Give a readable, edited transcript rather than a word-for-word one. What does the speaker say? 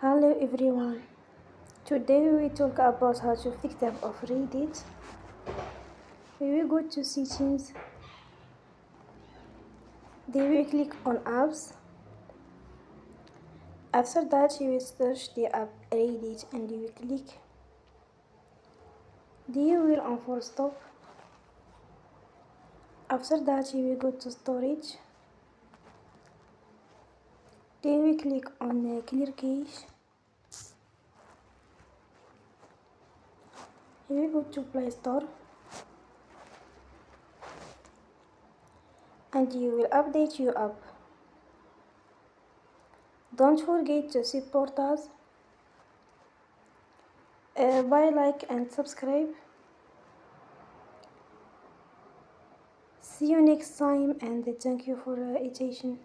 Hello everyone. Today we talk about how to fix the of Reddit. We will go to settings. Then we click on apps. After that you will search the app Reddit and you will click. Then you will on full stop. After that you will go to storage. Then we click on clear cache. You will go to Play Store. And you will update your app. Don't forget to support us by like and subscribe. See you next time and thank you for attention.